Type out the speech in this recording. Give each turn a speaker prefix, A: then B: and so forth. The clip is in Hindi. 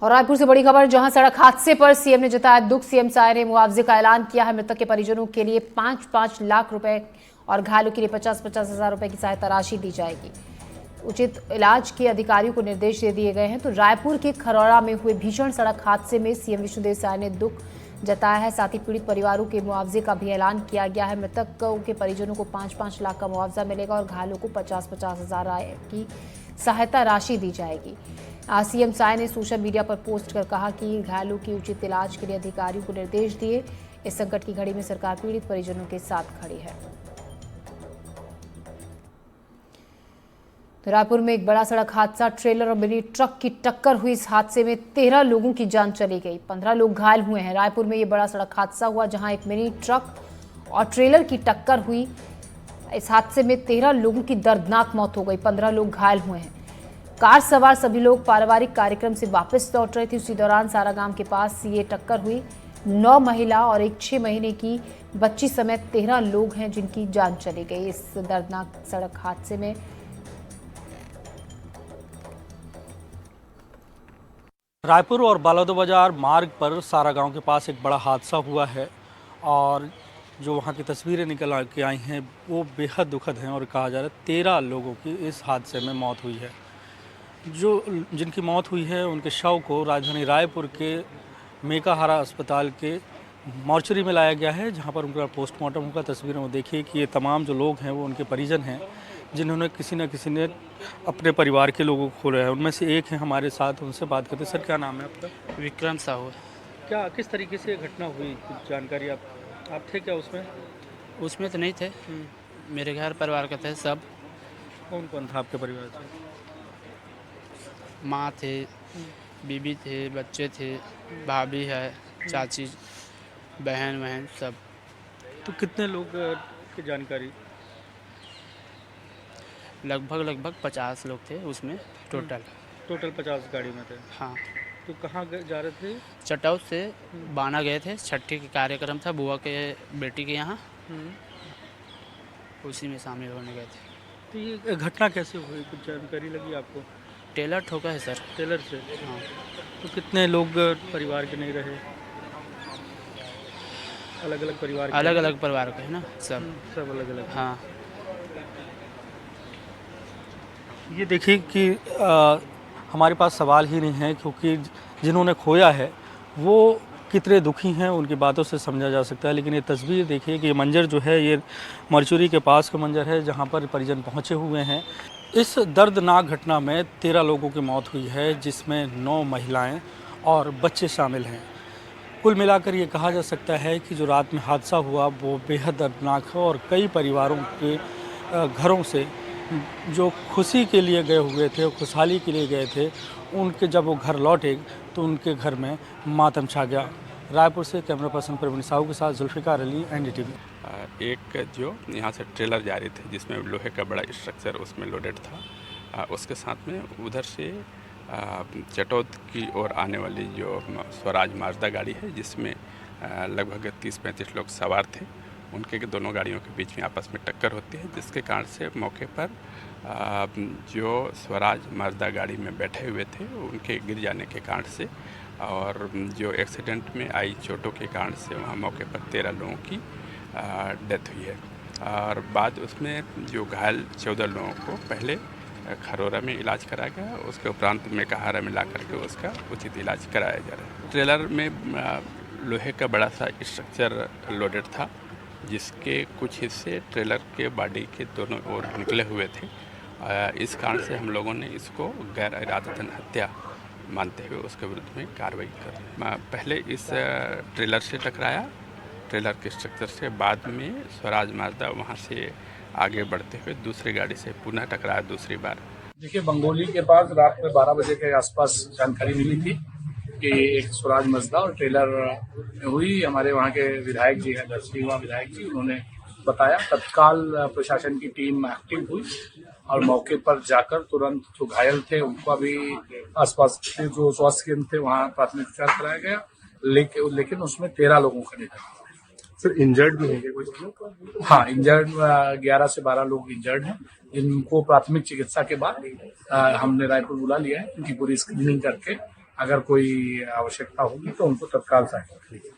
A: और रायपुर से बड़ी खबर, जहां सड़क हादसे पर सीएम ने जताया दुख। सीएम साय ने मुआवजे का ऐलान किया है। मृतक के परिजनों के लिए 5-5 लाख रुपए और घायलों के लिए 50-50 हजार रुपए की सहायता राशि दी जाएगी। उचित इलाज के अधिकारियों को निर्देश दे दिए गए हैं। तो रायपुर के खरौड़ा में हुए भीषण सड़क हादसे में सीएम विष्णुदेव साय ने दुख जताया है। साथ ही पीड़ित परिवारों के मुआवजे का भी ऐलान किया गया है। मृतकों के परिजनों को 5-5 लाख का मुआवजा मिलेगा और घायलों को 50-50 हजार की सहायता राशि दी जाएगी। सीएम साय ने सोशल मीडिया पर पोस्ट कर कहा कि घायलों के उचित इलाज के लिए अधिकारियों को निर्देश दिए। इस संकट की घड़ी में सरकार पीड़ित परिजनों के साथ खड़ी है। तो रायपुर में एक बड़ा सड़क हादसा, ट्रेलर और मिनी ट्रक की टक्कर हुई। इस हादसे में 13 लोगों की जान चली गई, 15 लोग घायल हुए हैं। रायपुर में ये बड़ा सड़क हादसा हुआ जहां एक मिनी ट्रक और ट्रेलर की टक्कर हुई। इस हादसे में 13 लोगों की दर्दनाक मौत हो गई, 15 लोग घायल हुए हैं। कार सवार सभी लोग पारिवारिक कार्यक्रम से वापस लौट रहे थे। उसी दौरान सारागाम के पास ये टक्कर हुई। 9 महिला और एक 6 महीने की बच्ची समेत 13 लोग हैं जिनकी जान चली गई इस दर्दनाक सड़क हादसे में।
B: रायपुर और बालादो मार्ग पर सारागांव के पास एक बड़ा हादसा हुआ है और जो वहाँ की तस्वीरें निकल के आई हैं वो बेहद दुखद हैं और कहा जा रहा है 13 लोगों की इस हादसे में मौत हुई है। जिनकी मौत हुई है उनके शव को राजधानी रायपुर के मेकाहारा अस्पताल के मॉर्चरी में लाया गया है, जहाँ पर उनका पोस्टमार्टम होगा। तस्वीरों में देखिए कि ये तमाम जो लोग हैं वो उनके परिजन हैं जिन्होंने किसी न किसी ने अपने परिवार के लोगों को खोया है। उनमें से एक है हमारे साथ, उनसे बात करते हैं। सर, क्या नाम है आपका?
C: विक्रम साहू।
B: क्या किस तरीके से घटना हुई, कुछ जानकारी आप थे क्या उसमें?
C: उसमें तो नहीं थे, मेरे घर परिवार के थे सब।
B: कौन कौन था आपके परिवार से?
C: माँ थे, बीबी थे, बच्चे थे, भाभी है, चाची, बहन सब।
B: तो कितने लोग की जानकारी?
C: लगभग 50 लोग थे उसमें टोटल
B: 50 गाड़ी में थे।
C: हाँ।
B: तो कहाँ जा रहे थे?
C: चटौत से बाना गए थे, छठी के कार्यक्रम था बुआ के बेटी के यहाँ, उसी में शामिल होने गए थे।
B: तो ये घटना कैसे हुई, कुछ जानकारी लगी आपको?
C: टेलर ठोका है सर।
B: टेलर से?
C: हाँ।
B: तो कितने लोग परिवार के नहीं रहे? अलग अलग परिवार
C: के है ना सब
B: अलग अलग।
C: हाँ।
B: ये देखिए कि हमारे पास सवाल ही नहीं है, क्योंकि जिन्होंने खोया है वो कितने दुखी हैं उनकी बातों से समझा जा सकता है। लेकिन ये तस्वीर देखिए कि ये मंजर जो है ये मॉर्चरी के पास का मंजर है जहाँ पर परिजन पहुँचे हुए हैं। इस दर्दनाक घटना में 13 लोगों की मौत हुई है, जिसमें 9 महिलाएं और बच्चे शामिल हैं। कुल मिलाकर ये कहा जा सकता है कि जो रात में हादसा हुआ वो बेहद दर्दनाक है और कई परिवारों के घरों से जो खुशी के लिए गए हुए थे, खुशहाली के लिए गए थे, उनके जब वो घर लौटे तो उनके घर में मातम छा गया। रायपुर से कैमरा पर्सन प्रवीण साहू के साथ जुल्फिकार अली, NDTV।
D: एक जो यहाँ से ट्रेलर जा रही थी जिसमें लोहे का बड़ा स्ट्रक्चर उसमें लोडेड था, उसके साथ में उधर से चटौत की ओर आने वाली जो स्वराज माजदा गाड़ी है जिसमें लगभग 30-35 लोग सवार थे, उनके दोनों गाड़ियों के बीच में आपस में टक्कर होती है, जिसके कारण से मौके पर जो स्वराज माजदा गाड़ी में बैठे हुए थे उनके गिर जाने के कारण से और जो एक्सीडेंट में आई चोटों के कारण से वहाँ मौके पर 13 लोगों की डेथ हुई है। और बाद उसमें जो घायल 14 लोगों को पहले खरोरा में इलाज कराया गया, उसके उपरांत मेकाहारा में ला करके उसका उचित इलाज कराया जा रहा है। ट्रेलर में लोहे का बड़ा सा स्ट्रक्चर लोडेड था, जिसके कुछ हिस्से ट्रेलर के बॉडी के दोनों ओर निकले हुए थे। इस कारण से हम लोगों ने इसको गैर इरादतन हत्या मानते हुए उसके विरुद्ध में कार्रवाई कर रहे हैं। पहले इस ट्रेलर से टकराया, ट्रेलर के स्ट्रक्चर से, बाद में स्वराज माजदा वहाँ से आगे बढ़ते हुए दूसरी गाड़ी से पुनः टकराया दूसरी बार।
E: देखिए, बंगोली के पास रात में 12 बजे के आसपास जानकारी मिली थी कि एक स्वराज माजदा और ट्रेलर हुई। हमारे वहाँ के विधायक जी हैं, दर्शनीय विधायक जी, उन्होंने बताया। तत्काल प्रशासन की टीम एक्टिव हुई और मौके पर जाकर तुरंत जो घायल थे उनको भी आसपास के जो स्वास्थ्य केंद्र थे वहाँ प्राथमिक उपचार कराया गया, लेकिन उसमें 13 लोगों का निधन हुआ।
F: सर, इंजर्ड भी हैं कोई?
E: हाँ, इंजर्ड 11 से 12 लोग इंजर्ड हैं, जिनको प्राथमिक चिकित्सा के बाद हमने रायपुर बुला लिया है, उनकी पूरी स्क्रीनिंग करके अगर कोई आवश्यकता होगी तो उनको तत्काल सहायता करेगी।